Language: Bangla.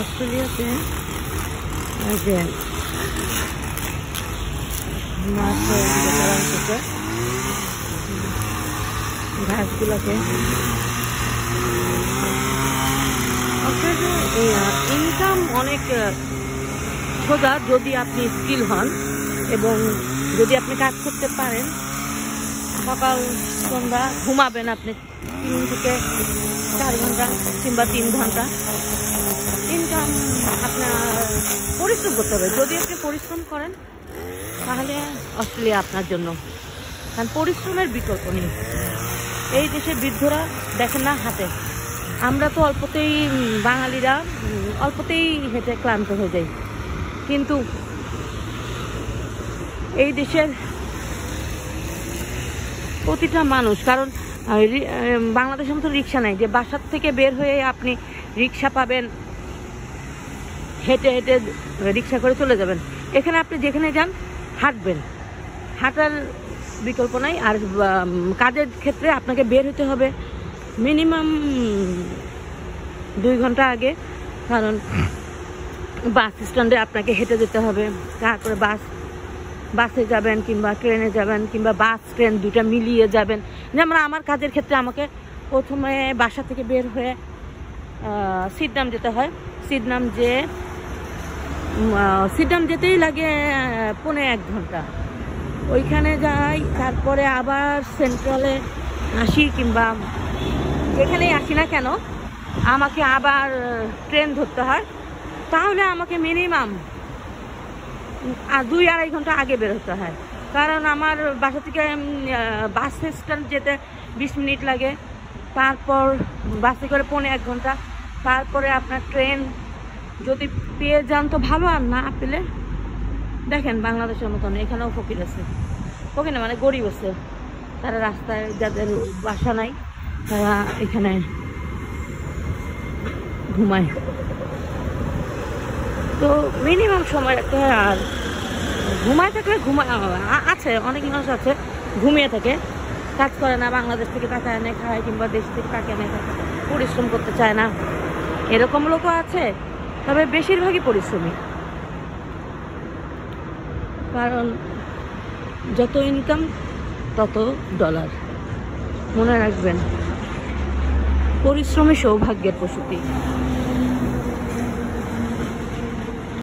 অস্ট্রেলিয়াতে যে ঘাসগুলোকে ইনকাম অনেক সোজা যদি আপনি স্কিল হন এবং যদি আপনি কাজ করতে পারেন। সকাল সন্ধ্যা ঘুমাবেন আপনি 3 থেকে 4 ঘন্টা কিংবা 3 ঘন্টা। ইনকাম আপনার পরিশ্রম করতে হবে। যদি আপনি পরিশ্রম করেন তাহলে অস্ট্রেলিয়া আপনার জন্য, কারণ পরিশ্রমের বিকল্প নেই। এই দেশের বৃদ্ধরা দেখেন না হাঁটে, আমরা তো অল্পতেই বাঙালিরা অল্পতেই হেঁটে ক্লান্ত হয়ে যাই, কিন্তু এই দেশের প্রতিটা মানুষ, কারণ বাংলাদেশের মতো রিক্সা নাই যে বাসার থেকে বের হয়ে আপনি রিক্সা পাবেন, হেঁটে হেঁটে রিক্সা করে চলে যাবেন। এখানে আপনি যেখানে যান হাঁটবেন, হাঁটার বিকল্প নাই। আর কাজের ক্ষেত্রে আপনাকে বের হতে হবে মিনিমাম 2 ঘন্টা আগে, কারণ বাস স্ট্যান্ডে আপনাকে হেঁটে যেতে হবে। তারপরে বাসে যাবেন কিংবা ট্রেনে যাবেন কিংবা বাস ট্রেন দুটা মিলিয়ে যাবেন। যেমন আমার কাজের ক্ষেত্রে আমাকে প্রথমে বাসা থেকে বের হয়ে সিডনাম যেতে হয়। সিডনাম যেতেই লাগে 1.5 ঘন্টা। ওইখানে যাই, তারপরে আবার সেন্ট্রালে আসি কিংবা যেখানেই আসি না কেন আমাকে আবার ট্রেন ধরতে হয়। তাহলে আমাকে মিনিমাম 2-2.5 ঘন্টা আগে বের হতে হয়, কারণ আমার বাসা থেকে বাস স্ট্যান্ড যেতে 20 মিনিট লাগে। তারপর বাসে করে 1.5 ঘন্টা। তারপরে আপনার ট্রেন যদি পেয়ে যান তো ভালো, আর না পেলে দেখেন বাংলাদেশের মতন এখানেও ফকির আছে, ফকির না মানে গরিব আছে, তারা রাস্তায় যাদের বাসা নাই তারা এখানে ঘুমায়। তো মিনিমাম সময় রাখতে হয়। আর ঘুমায় থাকলে আছে অনেক মানুষ আছে ঘুমিয়ে থাকে, কাজ করে না, বাংলাদেশ থেকে টাকা এনে খায় কিংবা দেশ থেকে টাকা এনে খায়, পরিশ্রম করতে চায় না, এরকম লোকও আছে। তবে বেশিরভাগই পরিশ্রমী, কারণ যত ইনকাম তত ডলার। মনে রাখবেন, পরিশ্রমী সৌভাগ্যের প্রসূতি।